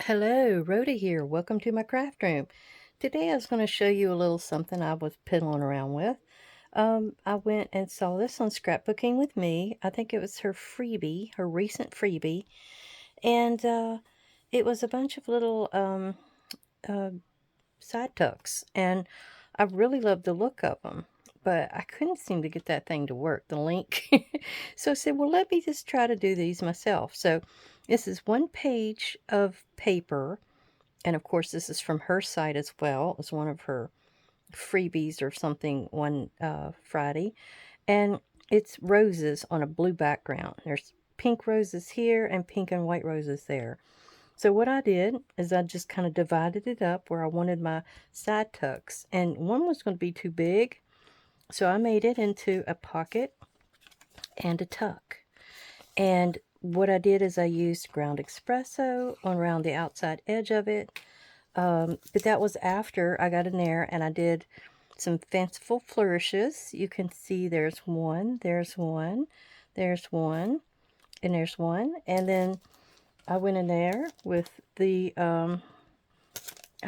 Hello, Rhoda here. Welcome to my craft room. Today I was going to show you a little something I was piddling around with. I went and saw this on Scrapbooking with Me. I think it was her freebie, her recent freebie. And it was a bunch of little uh, side tucks. And I really loved the look of them. But I couldn't seem to get that thing to work, the link. So I said, well, let me just try to do these myself. So this is one page of paper, and of course, this is from her site as well. It was one of her freebies or something one Friday. And it's roses on a blue background. There's pink roses here and pink and white roses there. So what I did is I just kind of divided it up where I wanted my side tucks. And one was going to be too big. So I made it into a pocket and a tuck. And what I did is I used ground espresso on around the outside edge of it. But that was after I got in there and I did some fanciful flourishes. You can see there's one, there's one, there's one, and there's one. And then I went in there with the, I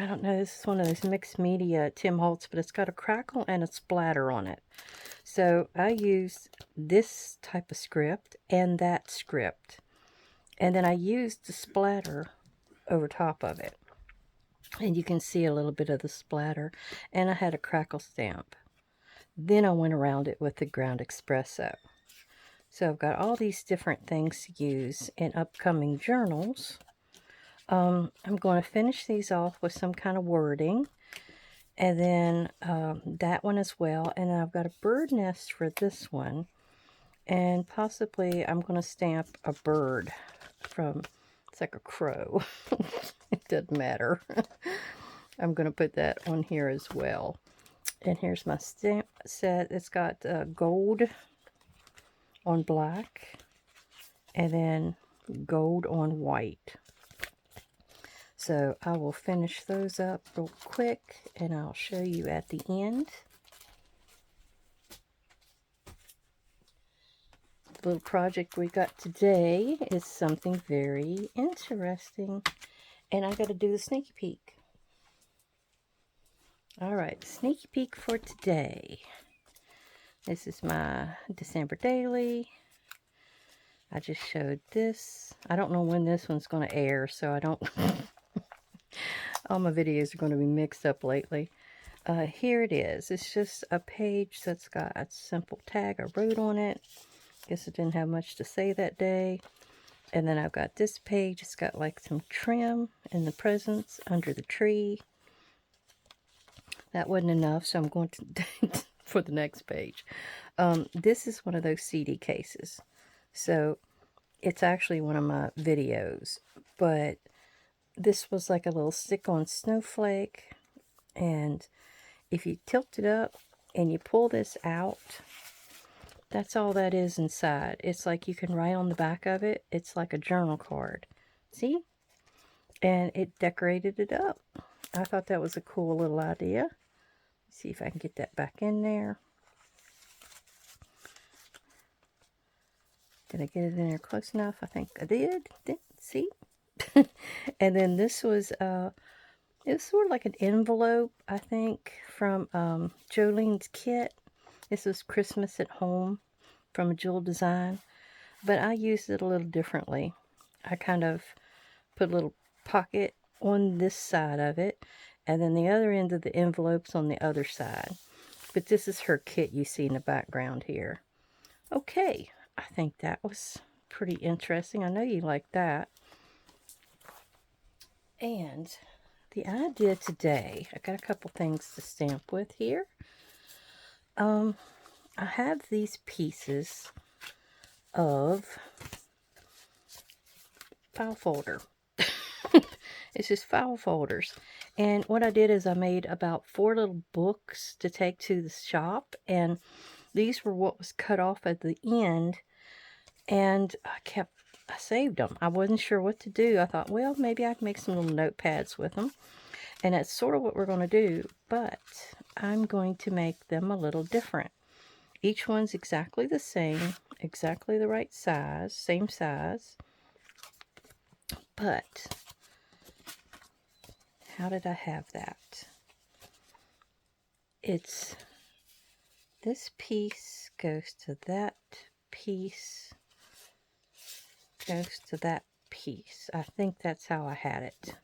don't know, this is one of those mixed media Tim Holtz, but it's got a crackle and a splatter on it. So I used this type of script and that script. And then I used the splatter over top of it. And you can see a little bit of the splatter. And I had a crackle stamp. Then I went around it with the ground espresso. So I've got all these different things to use in upcoming journals. I'm going to finish these off with some kind of wording. And then that one as well. And then I've got a bird nest for this one. And possibly I'm going to stamp a bird from, it's like a crow. It doesn't matter. I'm going to put that on here as well. And here's my stamp set. It's got gold on black and then gold on white. So I will finish those up real quick and I'll show you at the end. The little project we got today is something very interesting. And I got to do the sneaky peek. Alright, sneaky peek for today. This is my December daily. I just showed this. I don't know when this one's going to air, so I don't... All my videos are going to be mixed up lately. Here it is. It's just a page that's got a simple tag I wrote on it. Guess I didn't have much to say that day. And then I've got this page. It's got like some trim and the presents under the tree. That wasn't enough, so I'm going to for the next page. This is one of those CD cases. So it's actually one of my videos, but this was like a little stick-on snowflake, and if you tilt it up and you pull this out, that's all that is inside. It's like you can write on the back of it. It's like a journal card. See? And it decorated it up. I thought that was a cool little idea. See if I can get that back in there. Did I get it in there close enough? I think I did. See? And then this was, it's sort of like an envelope, I think, from Jolene's kit. This was Christmas at Home from a Jewel Design. But I used it a little differently. I kind of put a little pocket on this side of it, and then the other end of the envelope's on the other side. But this is her kit you see in the background here. Okay, I think that was pretty interesting. I know you like that. And the idea today, I got a couple things to stamp with here. I have these pieces of file folder. It's just file folders. And what I did is I made about 4 little books to take to the shop. And these were what was cut off at the end. And I saved them. I wasn't sure what to do. I thought, well, maybe I can make some little notepads with them. And that's sort of what we're going to do. But I'm going to make them a little different. Each one's exactly the same. Exactly the right size. Same size. But how did I have that? It's this piece goes to that piece, goes to that piece. I think that's how I had it.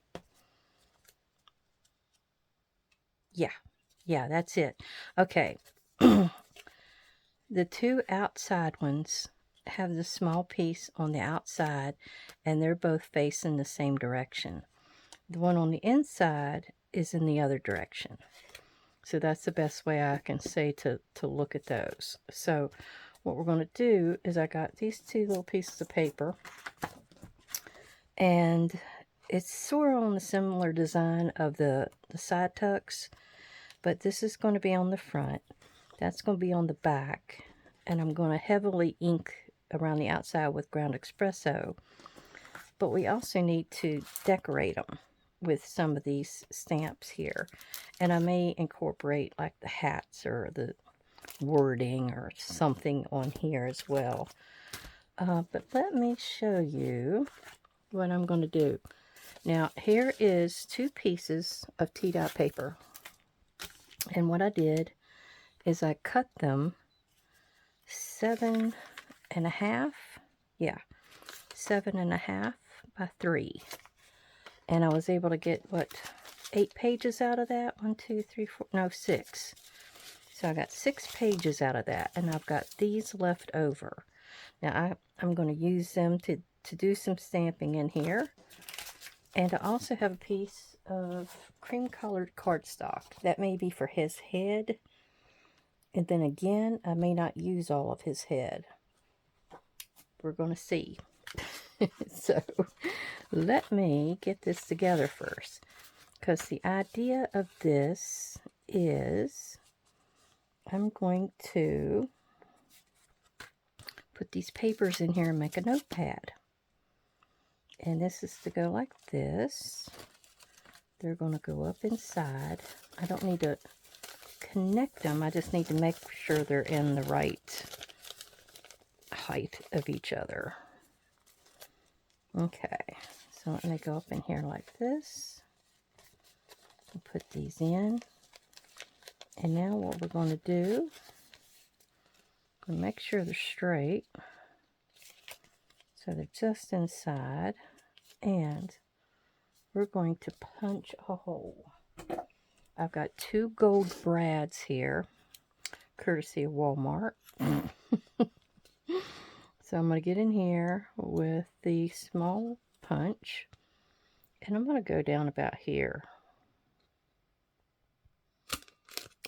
Yeah, that's it. Okay. The two outside ones have the small piece on the outside, and they're both facing the same direction. The one on the inside is in the other direction. So that's the best way I can say to look at those. So what we're going to do is I got these two little pieces of paper, and it's sort of on the similar design of the side tucks, but this is going to be on the front. That's going to be on the back, and I'm going to heavily ink around the outside with ground espresso. But we also need to decorate them with some of these stamps here. And I may incorporate like the hats or the wording or something on here as well. But let me show you what I'm going to do. Now, here is 2 pieces of tea-dye paper. And what I did is I cut them 7.5, yeah, 7.5 by 3. And I was able to get, what, 8 pages out of that? 1, 2, 3, 4, no, 6. So I got 6 pages out of that, and I've got these left over. Now I'm going to use them to do some stamping in here. And I also have a piece of cream colored cardstock. That may be for his head. And then again, I may not use all of his head. We're going to see. So let me get this together first. Because the idea of this is I'm going to put these papers in here and make a notepad. And this is to go like this. They're going to go up inside. I don't need to connect them. I just need to make sure they're in the right height of each other. Okay, so let me go up in here like this. And put these in. And now what we're going to do, I'm going to make sure they're straight. So they're just inside. And we're going to punch a hole. I've got 2 gold brads here, courtesy of Walmart. So I'm going to get in here with the small punch, and I'm going to go down about here.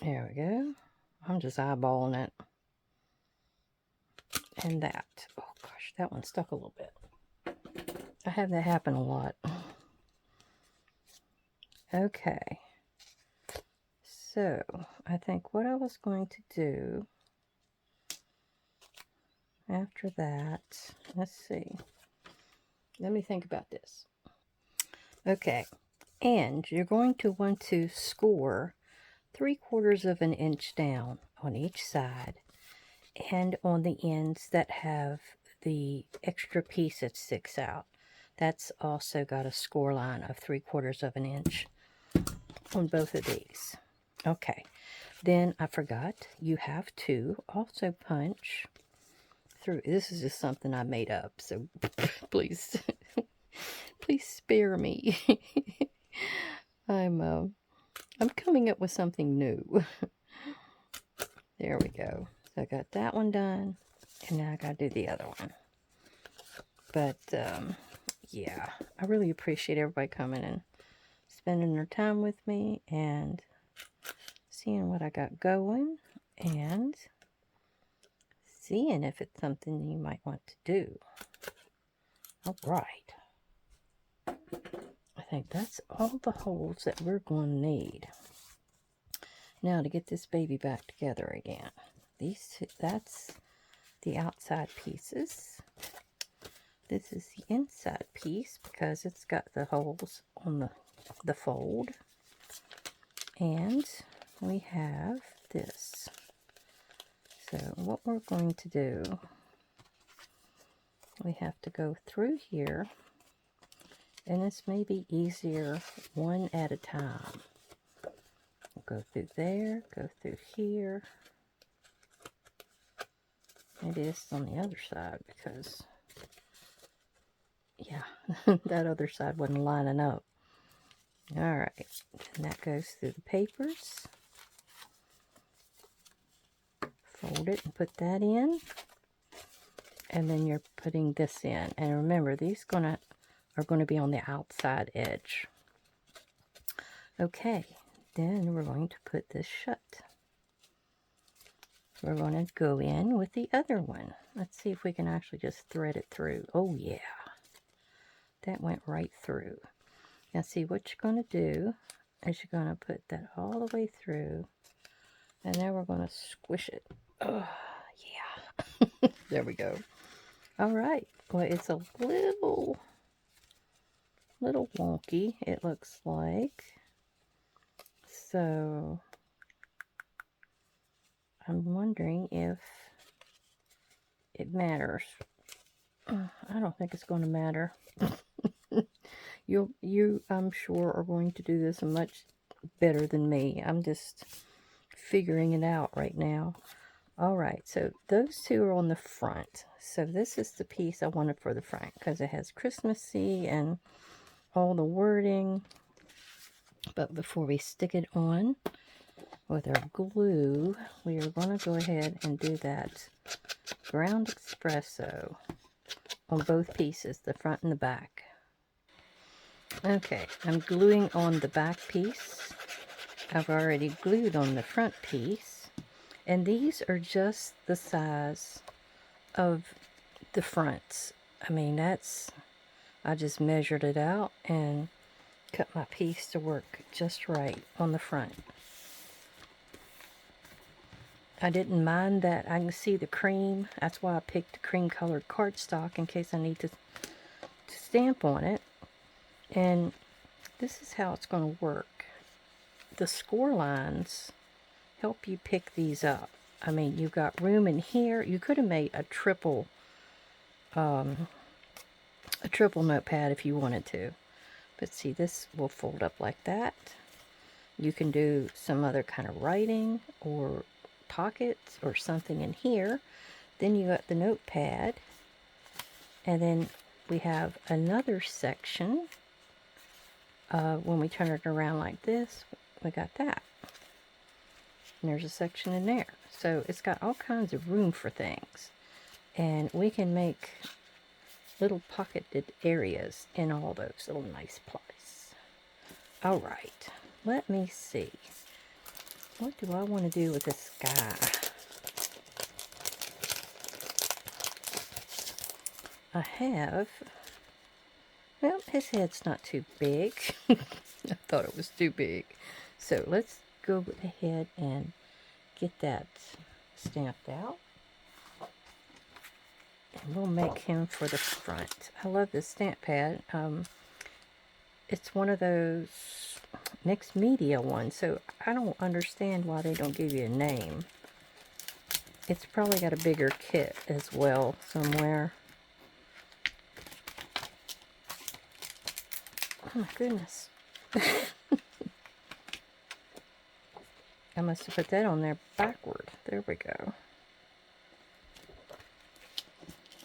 There we go. I'm just eyeballing it. And that. Oh gosh, that one stuck a little bit. I have that happen a lot. Okay. So, I think what I was going to do after that, let's see. Let me think about this. Okay, and you're going to want to score 3/4 of an inch down on each side and on the ends that have the extra piece that sticks out. That's also got a score line of 3/4 of an inch on both of these. Okay, then I forgot you have to also punch through. This is just something I made up, so please please spare me. I'm coming up with something new. There we go. So I got that one done, and now I got to do the other one. But yeah, I really appreciate everybody coming and spending their time with me and seeing what I got going and seeing if it's something you might want to do. All right. I think that's all the holes that we're going to need. Now to get this baby back together again. That's the outside pieces. This is the inside piece because it's got the holes on the fold. And we have this. So what we're going to do, we have to go through here And this may be easier one at a time. Go through there, go through here. Maybe this is on the other side because, yeah, that other side wasn't lining up. All right, and that goes through the papers. Fold it and put that in. And then you're putting this in. And remember, these are going to be on the outside edge. Okay, then we're going to put this shut. We're going to go in with the other one. Let's see if we can actually just thread it through. Oh yeah, that went right through. Now see, what you're going to do is you're going to put that all the way through, and then we're going to squish it. Oh yeah. There we go. All right, well, it's a little wonky, it looks like. So I'm wondering if it matters. I don't think it's going to matter. You, I'm sure, are going to do this much better than me. I'm just figuring it out right now. All right, so those two are on the front. So this is the piece I wanted for the front because it has Christmassy and all the wording. But before we stick it on with our glue, we are going to go ahead and do that ground espresso on both pieces, the front and the back. Okay, I'm gluing on the back piece. I've already glued on the front piece, and these are just the size of the fronts. I mean, I just measured it out and cut my piece to work just right on the front. I didn't mind that I can see the cream. That's why I picked the cream colored cardstock in case I need to stamp on it. And this is how it's going to work. The score lines help you pick these up. I mean, you've got room in here. You could have made a triple notepad if you wanted to. But see, this will fold up like that. You can do some other kind of writing or pockets or something in here. Then you got the notepad. And then we have another section. When we turn it around like this, we got that. And there's a section in there. So it's got all kinds of room for things. And we can make little pocketed areas in all those little nice places. All right, let me see. What do I want to do with this guy? I have, well, his head's not too big. I thought it was too big. So let's go ahead and get that stamped out. And we'll make him for the front. I love this stamp pad. It's one of those mixed media ones, so I don't understand why they don't give you a name. It's probably got a bigger kit as well somewhere. Oh my goodness. I must have put that on there backward. There we go.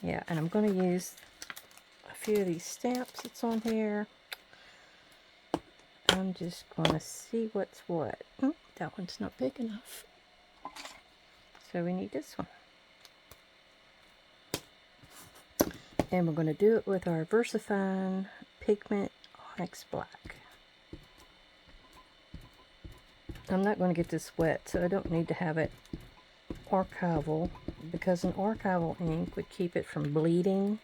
Yeah, and I'm going to use a few of these stamps that's on here. I'm just going to see what's what. Oh, that one's not big enough. So we need this one. And we're going to do it with our VersaFine Pigment Onyx Black. I'm not going to get this wet, so I don't need to have it archival, because an archival ink would keep it from bleeding,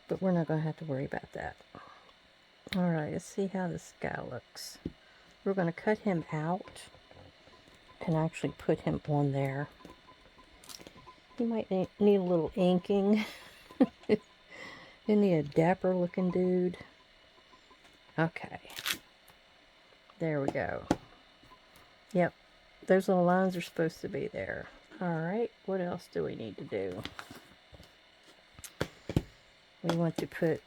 but we're not going to have to worry about that. Alright, let's see how this guy looks. We're going to cut him out and actually put him on there. He might need a little inking. Isn't he a dapper looking dude? Okay. There we go. Yep. Those little lines are supposed to be there. Alright, what else do we need to do? We want to put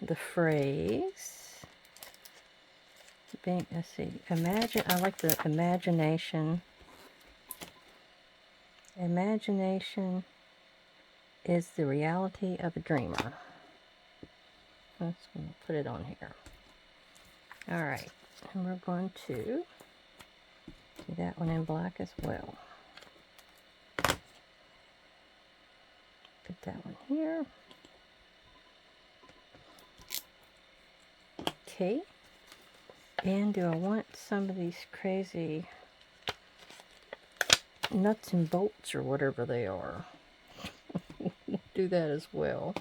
the phrase, let's see, imagine, I like the imagination. Imagination is the reality of a dreamer. I'm just going to put it on here. Alright, and we're going to do that one in black as well. Put that one here. Okay. And do I want some of these crazy nuts and bolts or whatever they are? Do that as well.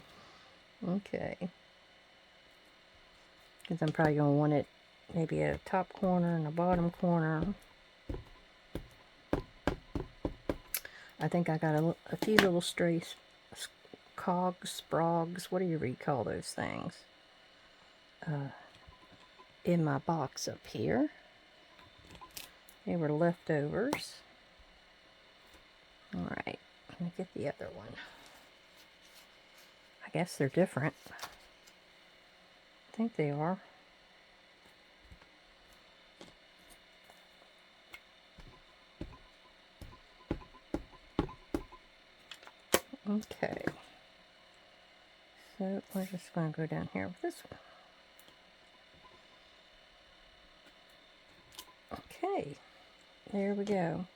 Okay. Because I'm probably going to want it maybe a top corner and a bottom corner. I think I got a few little stray cogs, sprogs, whatever you call those things, in my box up here. They were leftovers. Alright, let me get the other one. I guess they're different. I think they are. Okay. So we're just going to go down here with this one. Okay. There we go.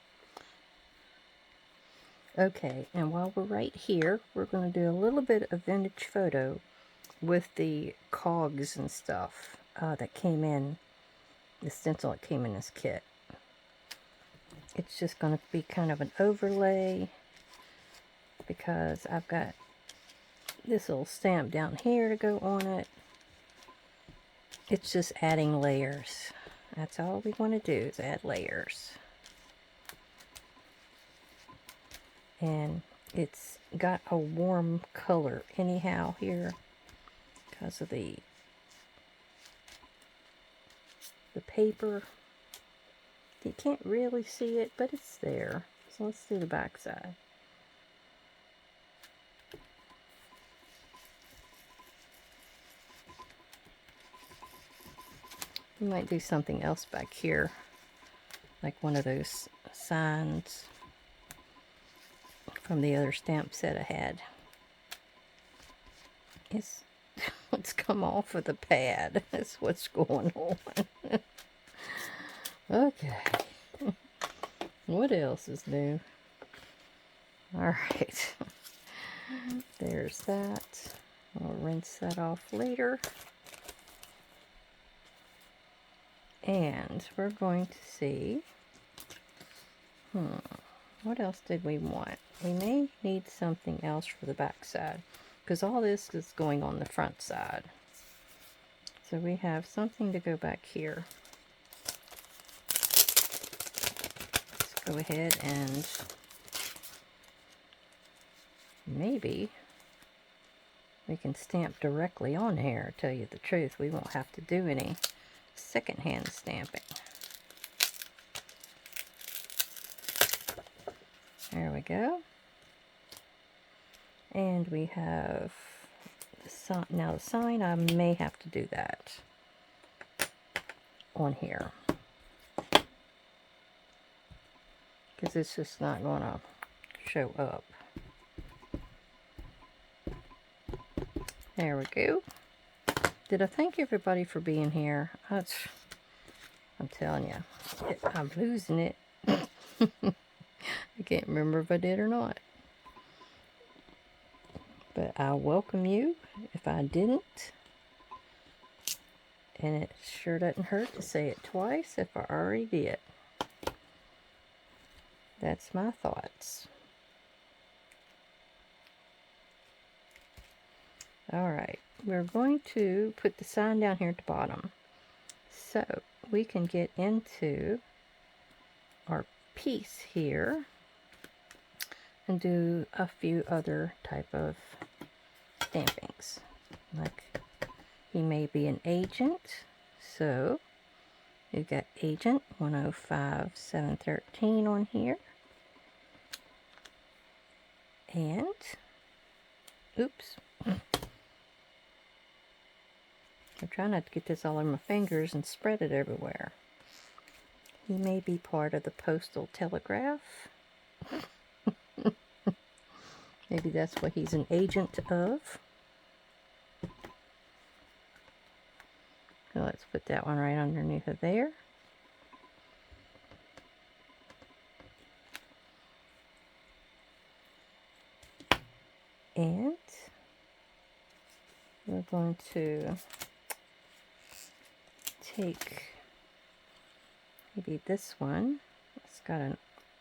Okay, and while we're right here, we're going to do a little bit of vintage photo with the cogs and stuff that came in, the stencil that came in this kit. It's just going to be kind of an overlay because I've got this little stamp down here to go on it. It's just adding layers. That's all we want to do is add layers. And it's got a warm color anyhow here because of the paper. You can't really see it, but it's there. So let's do the back side. We might do something else back here, like one of those signs from the other stamp set I had. It's come off of the pad. That's what's going on. Okay. What else is new? Alright. There's that. I'll rinse that off later. And we're going to see, what else did we want? We may need something else for the back side, because all this is going on the front side. So we have something to go back here. Let's go ahead and maybe we can stamp directly on here. Tell you the truth, we won't have to do any secondhand stamping. There we go. And we have the sign. Now the sign, I may have to do that on here, because it's just not going to show up. There we go. Did I thank everybody for being here? I'm telling you, I'm losing it. I can't remember if I did or not. But I welcome you if I didn't. And it sure doesn't hurt to say it twice if I already did. That's my thoughts. Alright, we're going to put the sign down here at the bottom, so we can get into our piece here and do a few other type of stampings. Like, he may be an agent, so we've got agent 105713 on here. And oops, I'm trying not to get this all over my fingers and spread it everywhere. He may be part of the postal telegraph. Maybe that's what he's an agent of. So let's put that one right underneath of there. And we're going to take maybe this one. It's got an,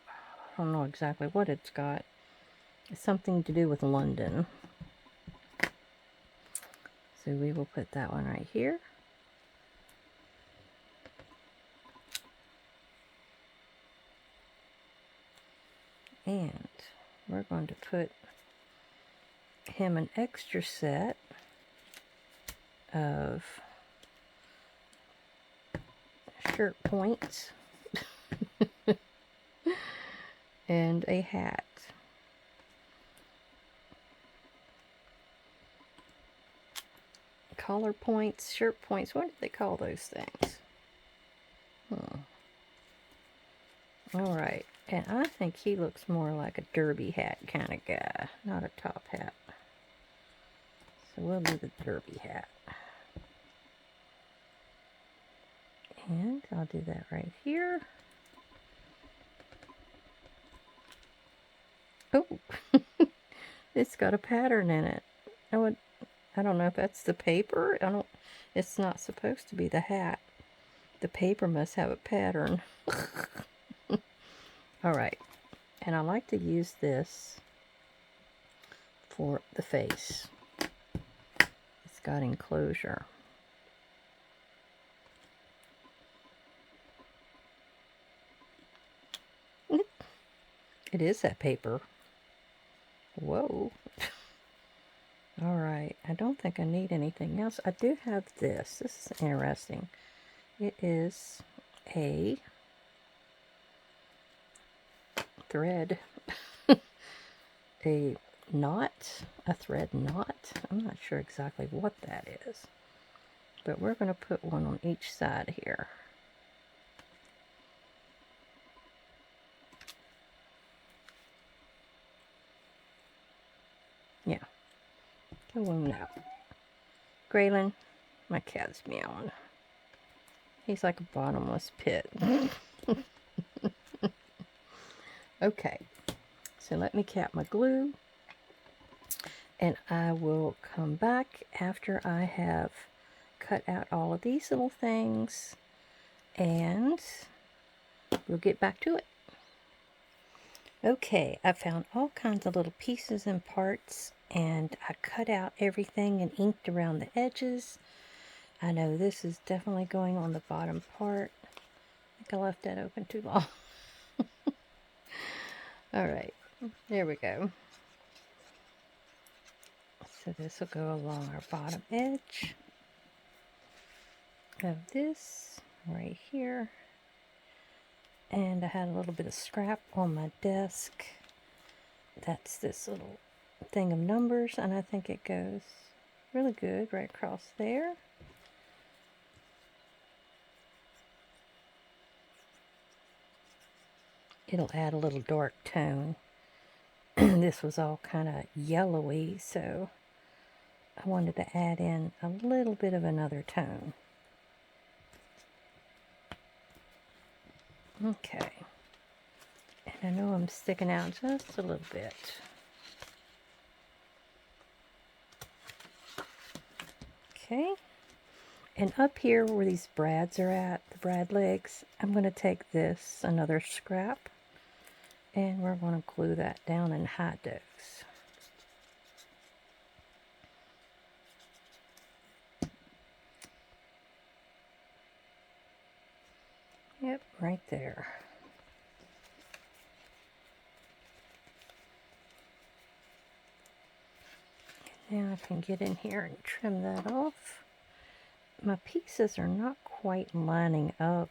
I don't know exactly what it's got. It's something to do with London. So we will put that one right here. And we're going to put him an extra set of shirt points and a hat. Collar points, shirt points, what do they call those things? Alright, and I think he looks more like a derby hat kind of guy, not a top hat. So we'll do the derby hat. And I'll do that right here. Oh, it's got a pattern in it. I don't know if that's the paper. It's not supposed to be the hat. The paper must have a pattern. Alright, and I like to use this for the face. It's got enclosure. It is that paper. Whoa. Alright, I don't think I need anything else. I do have this. This is interesting. It is a thread. A knot. A thread knot. I'm not sure exactly what that is. But we're going to put one on each side here. Yeah. Go on now. Graylin, my cat's meowing. He's like a bottomless pit. Okay, so let me cap my glue, and I will come back after I have cut out all of these little things, and we'll get back to it. Okay, I found all kinds of little pieces and parts, and I cut out everything and inked around the edges. I know this is definitely going on the bottom part. I think I left that open too long. Alright, there we go. So this will go along our bottom edge of this right here. And I had a little bit of scrap on my desk. That's this little thing of numbers, and I think it goes really good right across there. It'll add a little dark tone. This was all kind of yellowy, so I wanted to add in a little bit of another tone. Okay. And I know I'm sticking out just a little bit. Okay. And up here where these brads are at, the brad legs, I'm going to take this, another scrap, and we're going to glue that down and hide those. Yep, right there. Now I can get in here and trim that off. My pieces are not quite lining up.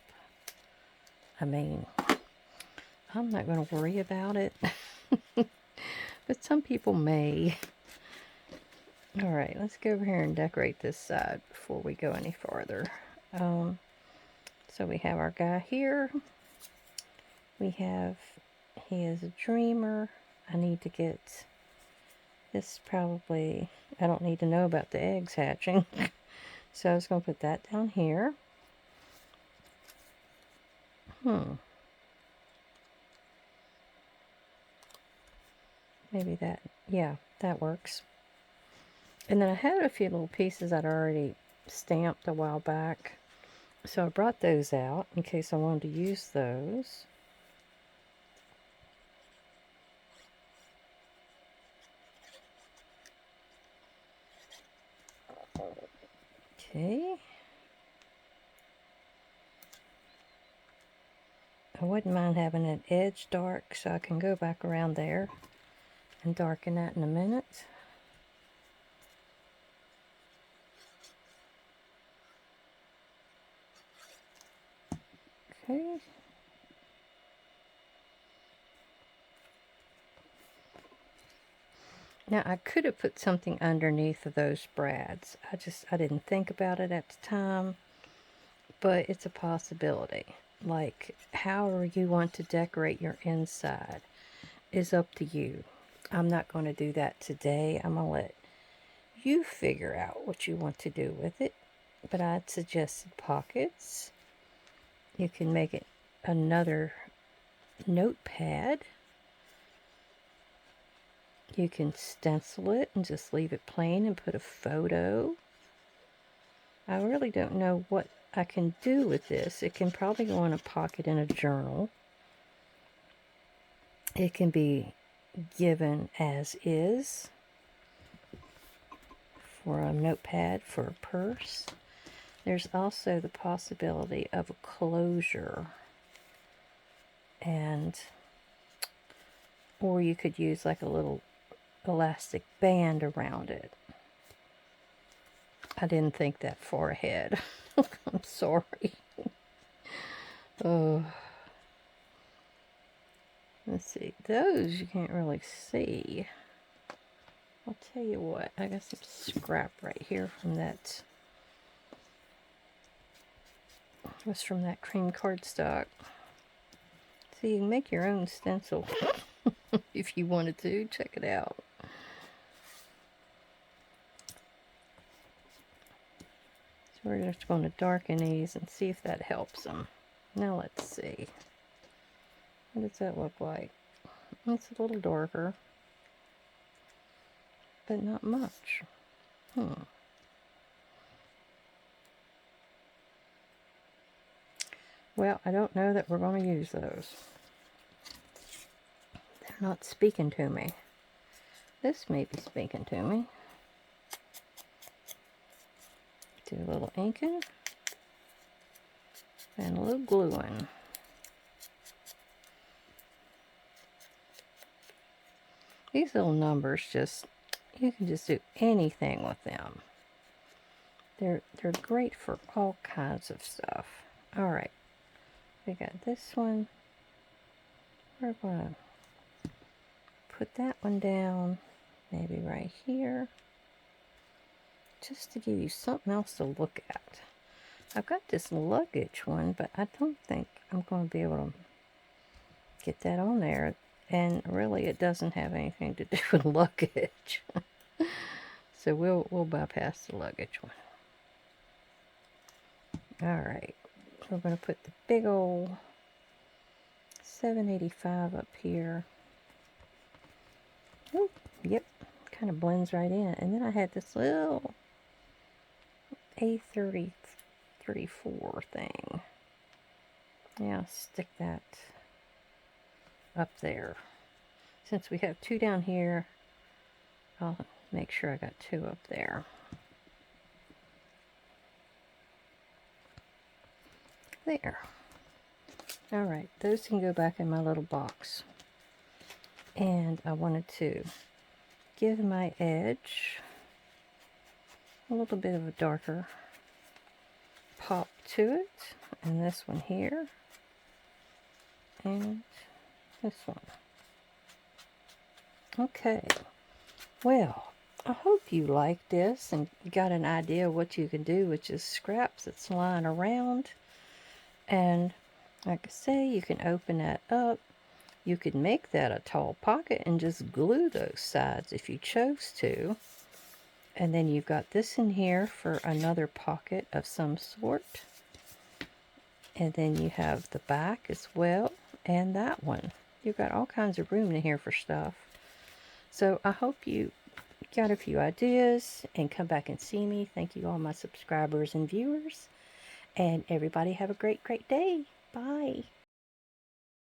I mean, I'm not going to worry about it. But some people may. Alright, let's go over here and decorate this side before we go any farther. So we have our guy here. We have, he is a dreamer. I need to get, this probably, I don't need to know about the eggs hatching. So I was going to put that down here. Maybe that, yeah, that works. And then I had a few little pieces I'd already stamped a while back. So I brought those out in case I wanted to use those. Okay. I wouldn't mind having an edge dark, so I can go back around there and darken that in a minute. Okay. Now I could have put something underneath of those brads. I didn't think about it at the time, but it's a possibility. Like, however you want to decorate your inside is up to you. I'm not going to do that today. I'm going to let you figure out what you want to do with it. But I'd suggested pockets. You can make it another notepad. You can stencil it and just leave it plain and put a photo. I really don't know what I can do with this. It can probably go in a pocket in a journal. It can be given as is for a notepad, for a purse. There's also the possibility of a closure, or you could use like a little elastic band around it. I didn't think that far ahead. I'm sorry. Oh, let's see. Those you can't really see. I'll tell you what. I got some scrap right here from that. It was from that cream cardstock. So you can make your own stencil if you wanted to. Check it out. So we're just going to darken these and see if that helps them. Now let's see. What does that look like? It's a little darker, but not much. Well, I don't know that we're going to use those. They're not speaking to me. This may be speaking to me. Do a little inking and a little gluing. These little numbers you can just do anything with them. They're great for all kinds of stuff. All right, we got this one. We're going to put that one down, maybe right here, just to give you something else to look at. I've got this luggage one, but I don't think I'm going to be able to get that on there. And really, it doesn't have anything to do with luggage. So we'll bypass the luggage one. All right, we're going to put the big old 785 up here. Oh, yep, kind of blends right in. And then I had this little A34 thing. Yeah, stick that up there. Since we have two down here, I'll make sure I got two up there. There. All right, those can go back in my little box. And I wanted to give my edge a little bit of a darker pop to it. And this one here. And this one. Okay. Well, I hope you like this and you got an idea what you can do with just scraps that's lying around. And like I say, you can open that up. You could make that a tall pocket and just glue those sides if you chose to. And then you've got this in here for another pocket of some sort. And then you have the back as well, and that one. You've got all kinds of room in here for stuff. So I hope you got a few ideas and come back and see me. Thank you all my subscribers and viewers. And everybody have a great, great day. Bye.